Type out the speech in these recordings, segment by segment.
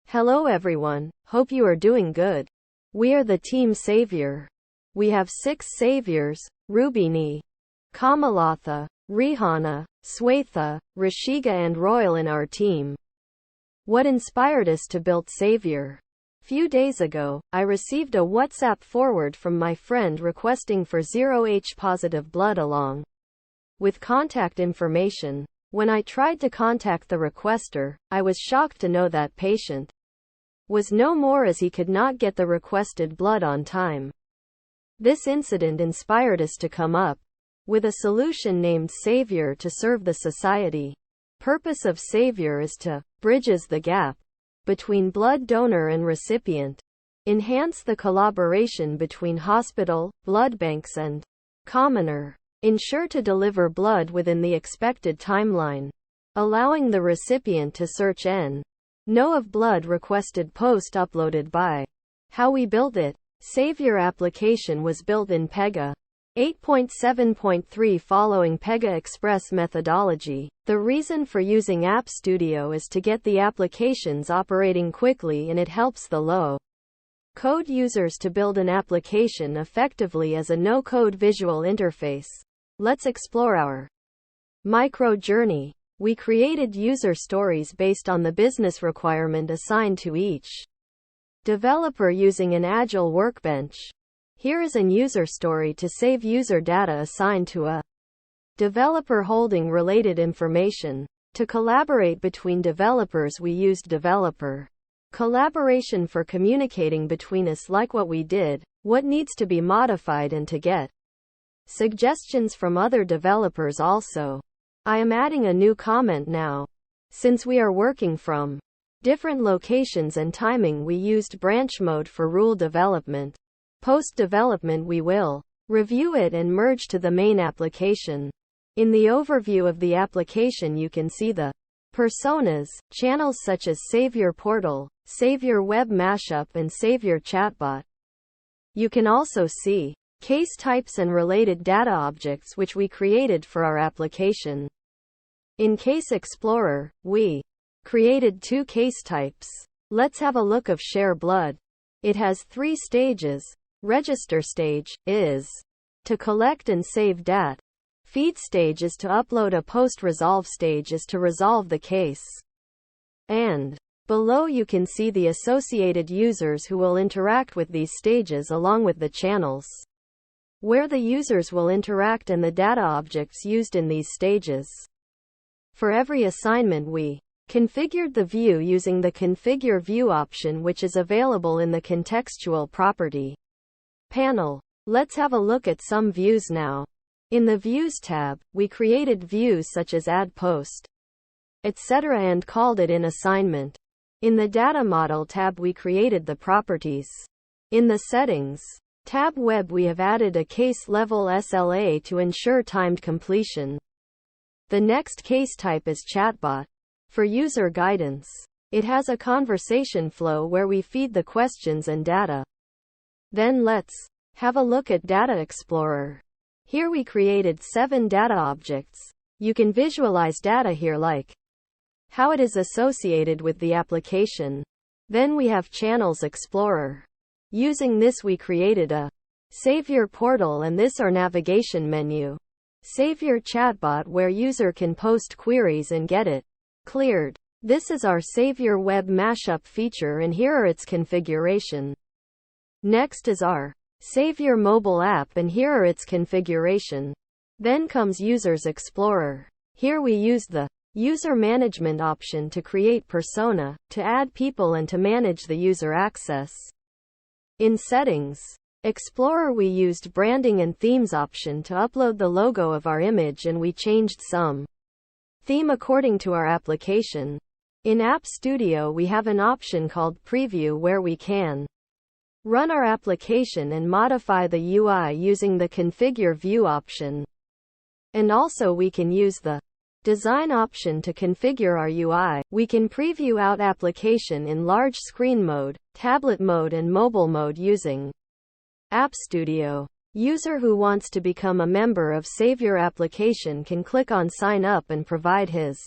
Hello everyone, hope you are doing good. We are the team Saviour. We have 6 saviors: Rubini, Hemalatha, Rehaana, Swetha, Rashiga and 𝐏𝐞𝐚𝐦 in our team. What inspired us to build Saviour? Few days ago, I received a WhatsApp forward from my friend requesting for 0H positive blood along with contact information. When I tried to contact the requester, I was shocked to know that patient was no more as he could not get the requested blood on time. This incident inspired us to come up with a solution named Saviour to serve the society. Purpose of Saviour is to bridges the gap between blood donor and recipient, enhance the collaboration between hospital, blood banks and commoner, ensure to deliver blood within the expected timeline, allowing the recipient to search and know of blood requested post uploaded by. How we built it. Saviour application was built in Pega 8.7.3 following Pega Express methodology. The reason for using App Studio is to get the applications operating quickly, and it helps the low-code users to build an application effectively as a no-code visual interface. Let's explore our micro journey. We created user stories based on the business requirement assigned to each developer using an agile workbench. Here is an user story to save user data assigned to a developer holding related information. To collaborate between developers, we used developer collaboration for communicating between us, like what we did, what needs to be modified, and to get suggestions from other developers also. I am adding a new comment now. Since we are working from different locations and timing, we used branch mode for rule development. Post-development we will review it and merge to the main application. In the overview of the application you can see the personas, channels such as Saviour Portal, Saviour Web Mashup and Saviour Chatbot. You can also see case types and related data objects which we created for our application. In Case Explorer, we created 2 case types. Let's have a look of Share Blood. It has 3 stages. Register stage is to collect and save data. Feed stage is to upload a post. Resolve stage is to resolve the case. And below you can see the associated users who will interact with these stages along with the channels where the users will interact and the data objects used in these stages. For every assignment we configured the view using the Configure View option, which is available in the Contextual Property panel. Let's have a look at some views now. In the Views tab, we created views such as Add Post, etc. and called it in assignment. In the Data Model tab we created the properties. In the Settings tab Web we have added a case level SLA to ensure timed completion. The next case type is Chatbot. For user guidance, it has a conversation flow where we feed the questions and data. Then let's have a look at Data Explorer. Here we created 7 data objects. You can visualize data here, like how it is associated with the application. Then we have Channels Explorer. Using this we created a Saviour Portal, and this our navigation menu. Saviour Chatbot, where user can post queries and get it cleared. This is our Saviour Web Mashup feature, and here are its configuration. Next is our Saviour mobile app, and here are its configuration. Then comes Users Explorer. Here we use the User Management option to create persona, to add people and to manage the user access. In Settings Explorer we used Branding and Themes option to upload the logo of our image, and we changed some theme according to our application. In App Studio we have an option called Preview where we can run our application and modify the UI using the Configure View option. And also we can use the Design option to configure our UI. We can preview out application in large screen mode, tablet mode and mobile mode using App Studio. User who wants to become a member of Saviour application can click on Sign Up and provide his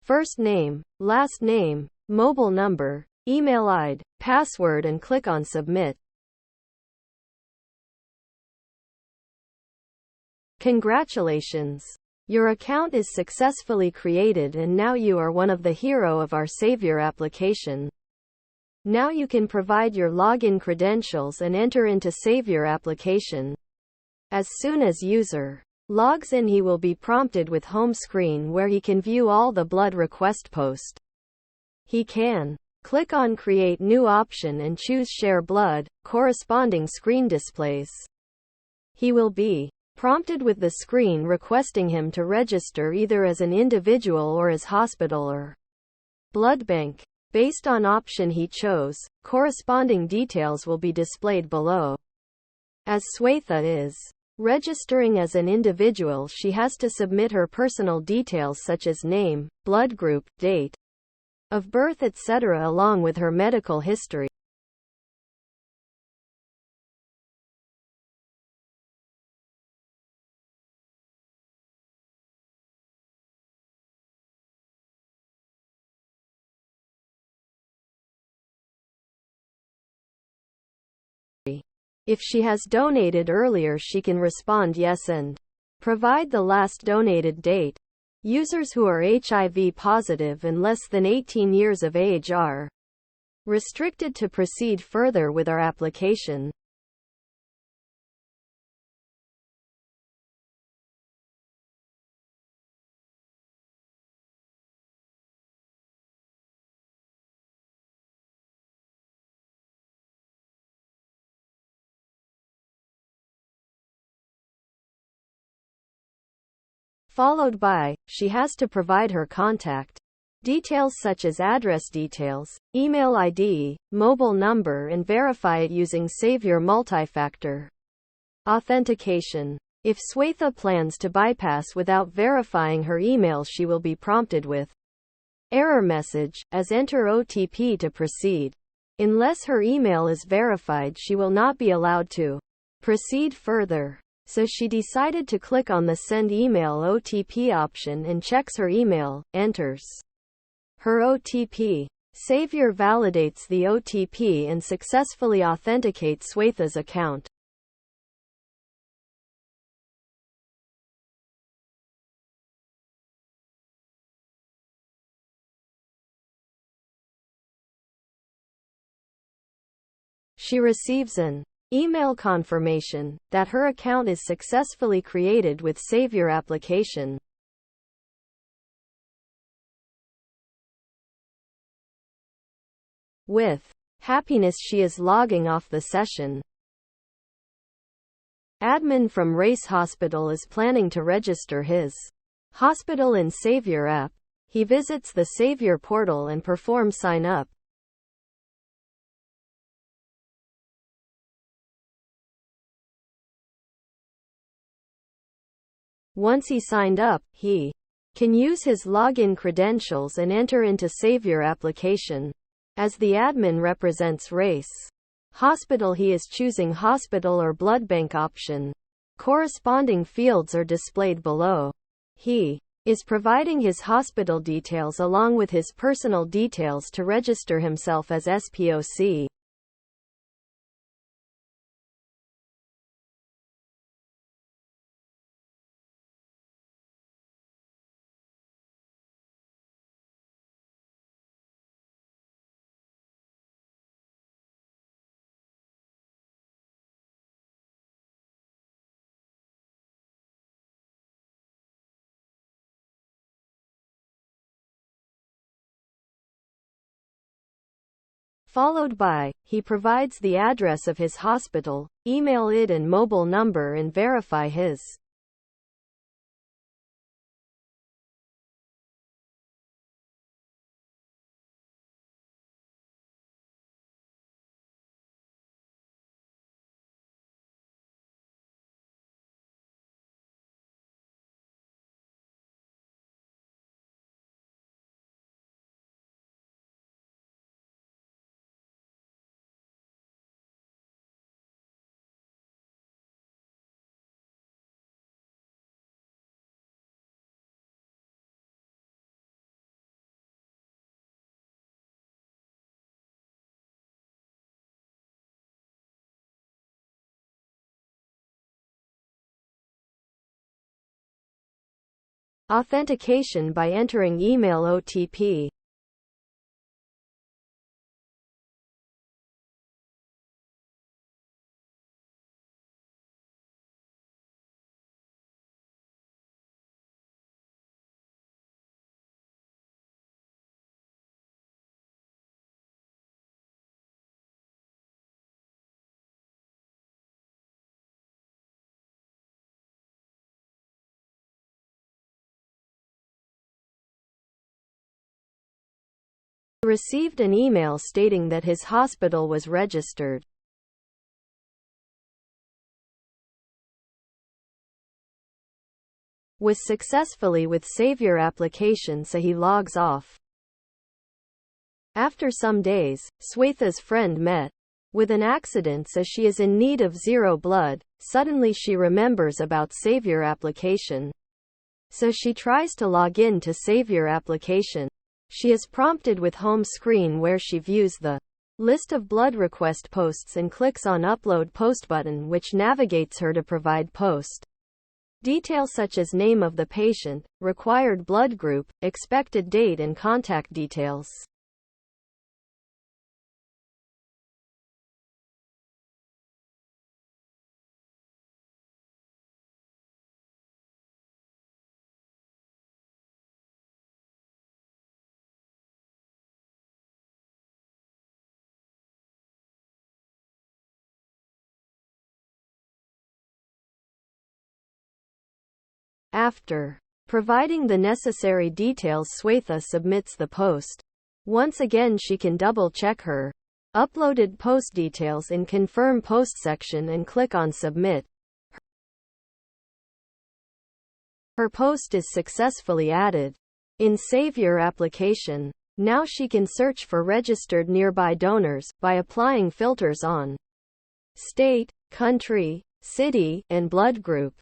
first name, last name, mobile number, email ID, password and click on Submit. Congratulations! Your account is successfully created and now you are one of the hero of our Saviour application. Now you can provide your login credentials and enter into Saviour application. As soon as user logs in, he will be prompted with home screen where he can view all the blood request post. He can click on Create New option and choose Share Blood. Corresponding screen displays. He will be prompted with the screen requesting him to register either as an individual or as hospital or blood bank. Based on option he chose, corresponding details will be displayed below. As Swetha is registering as an individual, she has to submit her personal details such as name, blood group, date of birth, etc. along with her medical history. If she has donated earlier, she can respond yes and provide the last donated date. Users who are HIV positive and less than 18 years of age are restricted to proceed further with our application. Followed by, she has to provide her contact details such as address details, email ID, mobile number and verify it using Saviour multi-factor authentication. If Swetha plans to bypass without verifying her email, she will be prompted with error message, as enter OTP to proceed. Unless her email is verified, she will not be allowed to proceed further. So she decided to click on the Send Email OTP option and checks her email, enters her OTP. Saviour validates the OTP and successfully authenticates Swetha's account. She receives an email confirmation that her account is successfully created with Saviour application. With happiness, she is logging off the session. Admin from Race Hospital is planning to register his hospital in Saviour app. He visits the Saviour portal and performs sign up. Once he signed up, he can use his login credentials and enter into Saviour application. As the admin represents Race Hospital, he is choosing hospital or blood bank option. Corresponding fields are displayed below. He is providing his hospital details along with his personal details to register himself as SPOC. Followed by, he provides the address of his hospital, email ID and mobile number and verify his Authentication by entering email OTP. Received an email stating that his hospital was registered. Was successfully with Saviour application, so he logs off. After some days, Swetha's friend met with an accident, so she is in need of zero blood. Suddenly she remembers about Saviour application. So she tries to log in to Saviour application. She is prompted with home screen where she views the list of blood request posts and clicks on Upload Post button, which navigates her to provide post details such as name of the patient, required blood group, expected date and contact details. After providing the necessary details, Swetha submits the post. Once again she can double-check her uploaded post details in Confirm Post section and click on Submit. Her post is successfully added in Saviour application. Now she can search for registered nearby donors by applying filters on state, country, city, and blood group.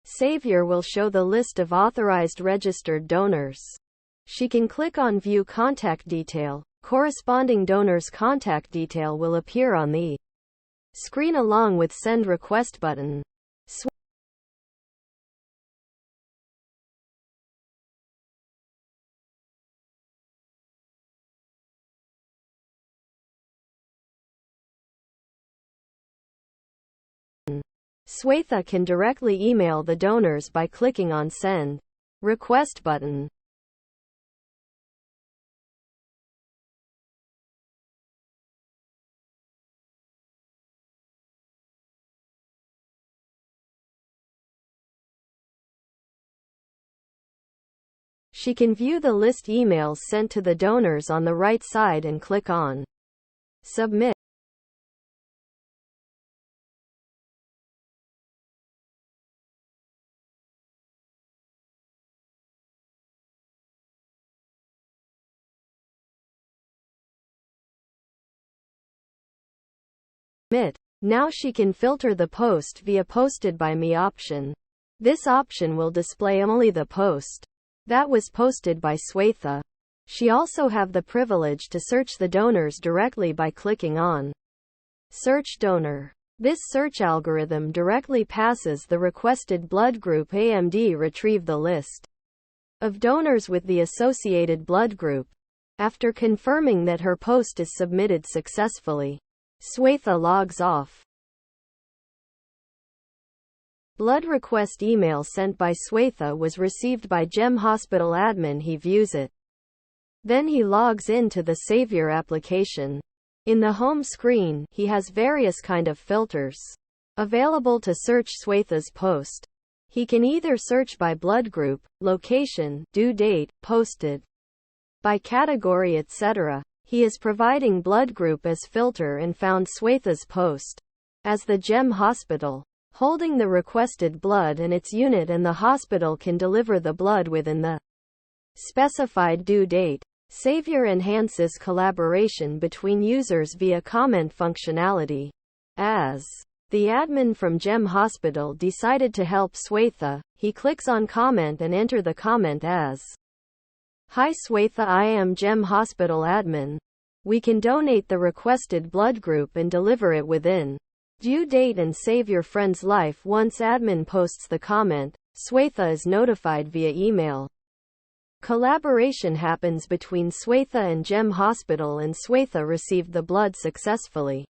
Saviour will show the list of authorized registered donors. She can click on View Contact Detail. Corresponding donor's contact detail will appear on the screen along with Send Request button. Swetha can directly email the donors by clicking on Send Request button. She can view the list emails sent to the donors on the right side and click on Submit. Now she can filter the post via Posted by Me option. This option will display only the post that was posted by Swetha. She also have the privilege to search the donors directly by clicking on Search Donor. This search algorithm directly passes the requested blood group AMD. Retrieve the list of donors with the associated blood group. After confirming that her post is submitted successfully, Swetha logs off. Blood request email sent by Swetha was received by GEM Hospital admin. He views it. Then he logs into the Saviour application. In the home screen, he has various kind of filters available to search Swetha's post. He can either search by blood group, location, due date, posted by category, etc. He is providing blood group as filter and found Swetha's post as the GEM Hospital holding the requested blood and its unit, and the hospital can deliver the blood within the specified due date. Saviour enhances collaboration between users via comment functionality. As the admin from GEM Hospital decided to help Swetha, he clicks on comment and enter the comment as, "Hi Swetha, I am GEM Hospital admin. We can donate the requested blood group and deliver it within due date and save your friend's life." Once admin posts the comment, Swetha is notified via email. Collaboration happens between Swetha and GEM Hospital, and Swetha received the blood successfully.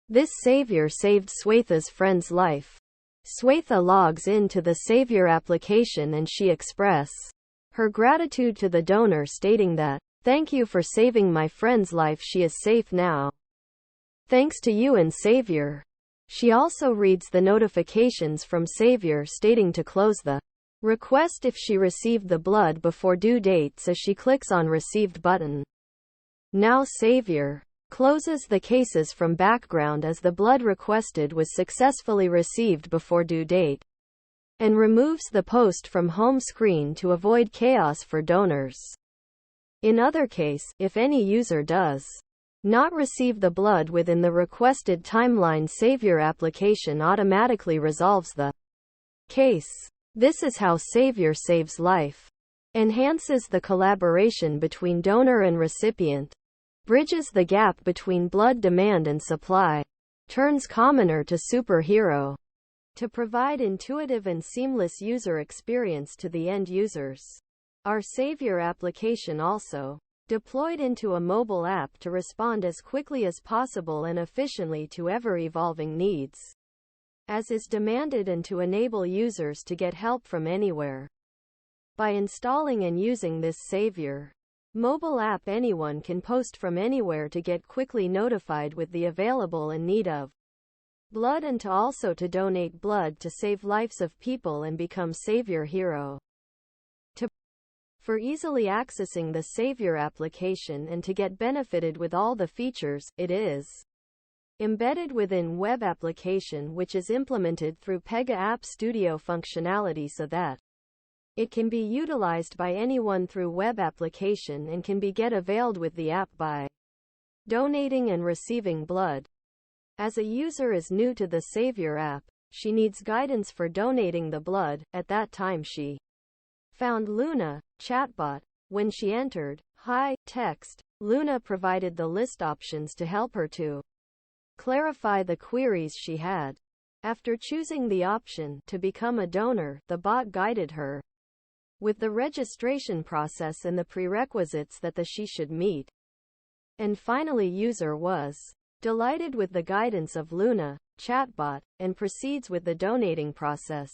This Saviour saved Swetha's friend's life. Swetha logs into the Saviour application and she expresses her gratitude to the donor, stating that, "Thank you for saving my friend's life. She is safe now. Thanks to you and Saviour." She also reads the notifications from Saviour stating to close the request if she received the blood before due dates as she clicks on Received button. Now Saviour closes the cases from background as the blood requested was successfully received before due date, and removes the post from home screen to avoid chaos for donors. In other case, if any user does not receive the blood within the requested timeline, Saviour application automatically resolves the case. This is how Saviour saves life, enhances the collaboration between donor and recipient, bridges the gap between blood demand and supply, turns commoner to superhero. To provide intuitive and seamless user experience to the end users, our Saviour application also deployed into a mobile app to respond as quickly as possible and efficiently to ever-evolving needs, as is demanded, and to enable users to get help from anywhere. By installing and using this Saviour mobile app, anyone can post from anywhere to get quickly notified with the available and need of blood, and to also to donate blood to save lives of people and become Saviour hero. For easily accessing the Saviour application and to get benefited with all the features, it is embedded within web application, which is implemented through Pega App Studio functionality so that it can be utilized by anyone through web application and can be get availed with the app by donating and receiving blood. As a user is new to the Saviour app, she needs guidance for donating the blood. At that time she found Luna, chatbot. When she entered, "Hi" text, Luna provided the list options to help her to clarify the queries she had. After choosing the option to become a donor, the bot guided her with the registration process and the prerequisites that she should meet. And finally, user was delighted with the guidance of Luna, chatbot, and proceeds with the donating process.